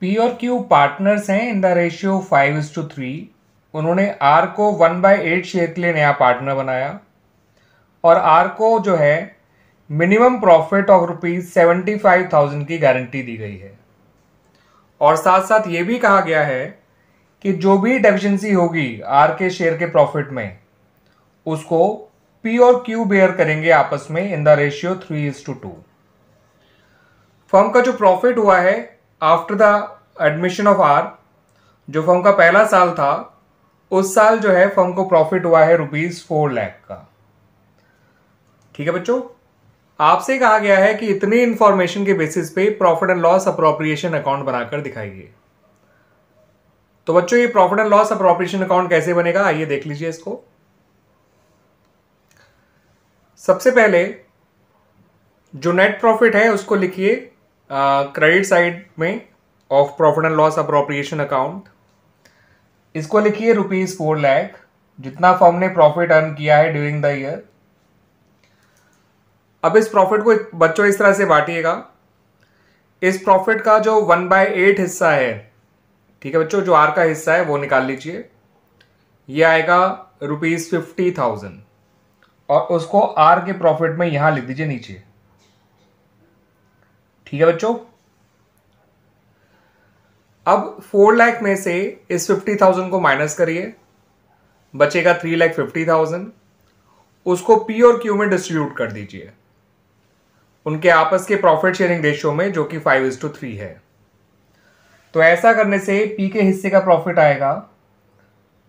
P और Q partners हैं in the ratio 5:3। उन्होंने आर को 1/8 शेयर के लिए नया पार्टनर बनाया और आर को जो है मिनिमम प्रॉफिट ऑफ ₹75,000 की गारंटी दी गई है। और साथ साथ ये भी कहा गया है कि जो भी डेफिशिएंसी होगी आर के शेयर के प्रॉफिट में उसको पी और क्यू बेयर करेंगे आपस में इन द रेशियो 3:2। फर्म का जो प्रॉफिट हुआ है after the admission of R, जो फर्म का पहला साल था, उस साल जो है फर्म को प्रॉफिट हुआ है ₹4 लाख का। ठीक है बच्चों, आपसे कहा गया है कि इतनी इंफॉर्मेशन के बेसिस पे profit and loss appropriation account बनाकर दिखाइए। तो बच्चों ये profit and loss appropriation account कैसे बनेगा, आइए देख लीजिए इसको। सबसे पहले जो नेट प्रॉफिट है उसको लिखिए क्रेडिट साइड में of profit and loss appropriation account. इसको लिखिए ₹4 लाख, जितना फर्म ने प्रॉफिट अर्न किया है ड्यूरिंग द ईयर। अब इस प्रॉफिट को बच्चों इस तरह से बांटिएगा। इस प्रॉफिट का जो 1/8 हिस्सा है, ठीक है बच्चों, जो आर का हिस्सा है वो निकाल लीजिए। ये आएगा ₹50,000 और उसको आर के प्रॉफिट में यहां लिख दीजिए नीचे। ठीक है बच्चों, अब 4 लाख में से इस 50,000 को माइनस करिए, बचेगा 3,50,000। उसको पी और क्यू में डिस्ट्रीब्यूट कर दीजिए उनके आपस के प्रॉफिट शेयरिंग रेशियो में, जो कि 5:3 है। तो ऐसा करने से पी के हिस्से का प्रॉफिट आएगा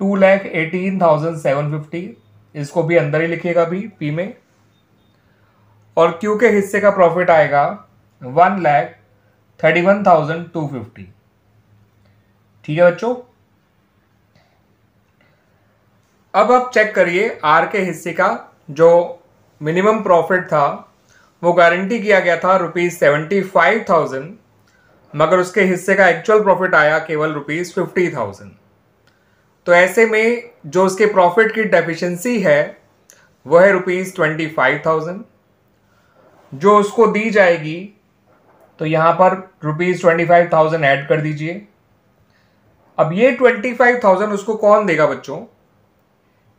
2,18,750। इसको भी अंदर ही लिखिएगा भी पी में। और क्यू के हिस्से का प्रॉफिट आएगा 1,31,250। ठीक है बच्चों, अब आप चेक करिए आर के हिस्से का जो मिनिमम प्रॉफिट था वो गारंटी किया गया था ₹75,000, मगर उसके हिस्से का एक्चुअल प्रॉफिट आया केवल ₹50,000। तो ऐसे में जो उसके प्रॉफिट की डेफिशिएंसी है वो है ₹25,000, जो उसको दी जाएगी। तो यहां पर ₹25,000 ऐड कर दीजिए। अब ये 25,000 उसको कौन देगा बच्चों?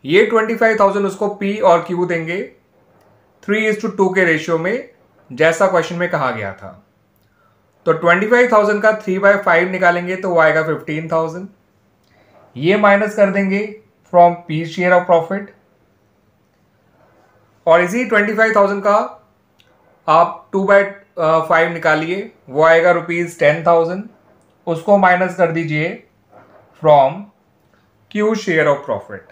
ये 25,000 उसको पी और क्यू देंगे 3:2 के रेशियो में, जैसा क्वेश्चन में कहा गया था। तो 25,000 का 3/5 निकालेंगे तो वो आएगा 15,000। ये माइनस कर देंगे from P share of profit, और इसी 25,000 का आप 2/5 निकालिए, वो आएगा ₹10,000। उसको माइनस कर दीजिए from Q share of profit.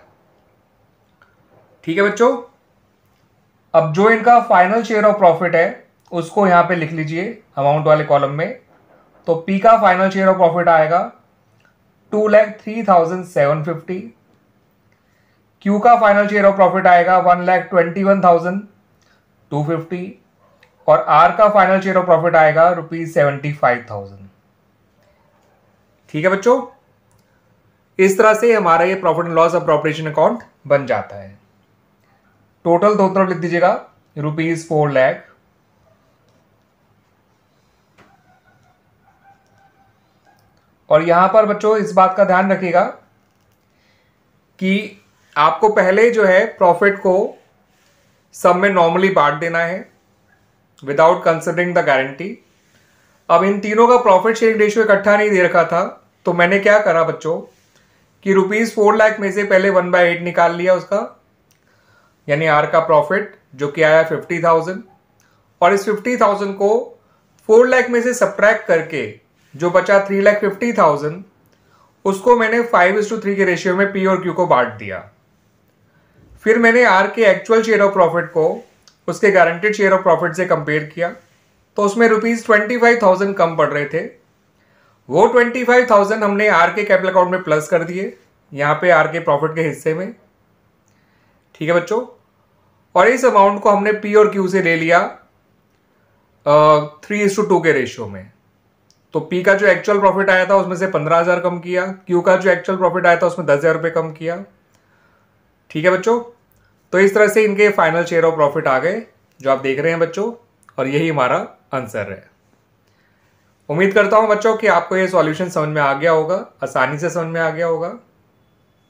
ठीक है बच्चों, अब जो इनका फाइनल शेयर ऑफ प्रॉफिट है उसको यहां पे लिख लीजिए अमाउंट वाले कॉलम में। तो पी का फाइनल शेयर ऑफ प्रॉफिट आएगा 2,03,750। क्यू का फाइनल शेयर ऑफ प्रॉफिट आएगा 1,21,250 और आर का फाइनल शेयर ऑफ प्रॉफिट आएगा ₹75,000। ठीक है बच्चों, इस तरह से हमारा ये profit and loss appropriation account बन जाता है। टोटल दो तरफ लिख दीजिएगा ₹4 लाख। और यहां पर बच्चों इस बात का ध्यान रखिएगा कि आपको पहले जो है प्रॉफिट को सब में नॉर्मली बांट देना है विदाउट कंसिडरिंग द गारंटी। अब इन तीनों का प्रॉफिट शेयरिंग रेशियो इकट्ठा नहीं दे रखा था, तो मैंने क्या करा बच्चों कि ₹4 लाख में से पहले 1/8 निकाल लिया उसका, यानी आर का प्रॉफिट जो कि आया 50,000, और इस 50,000 को 4 लाख में से सब्ट्रैक्ट करके जो बचा 3,50,000 उसको मैंने 5:3 के रेशियो में पी और क्यू को बांट दिया। फिर मैंने आर के एक्चुअल शेयर ऑफ प्रॉफिट को उसके गारंटेड शेयर ऑफ प्रॉफिट से कंपेयर किया, तो उसमें ₹25,000 कम पड़ रहे थे। वो 25,000 हमने आर के कैपिटल अकाउंट में प्लस कर दिए यहां पे आर के प्रॉफिट के हिस्से में। ठीक है बच्चों, और इस अमाउंट को हमने पी और क्यू से ले लिया 3:2 के रेशियो में। तो पी का जो एक्चुअल प्रॉफिट आया था उसमें से 15,000 कम किया, क्यू का जो एक्चुअल प्रॉफिट आया था उसमें 10,000 रुपये कम किया। ठीक है बच्चों, तो इस तरह से इनके फाइनल शेयर ऑफ प्रॉफिट आ गए जो आप देख रहे हैं बच्चों, और यही हमारा आंसर है। उम्मीद करता हूं बच्चों कि आपको ये सॉल्यूशन समझ में आ गया होगा, आसानी से समझ में आ गया होगा।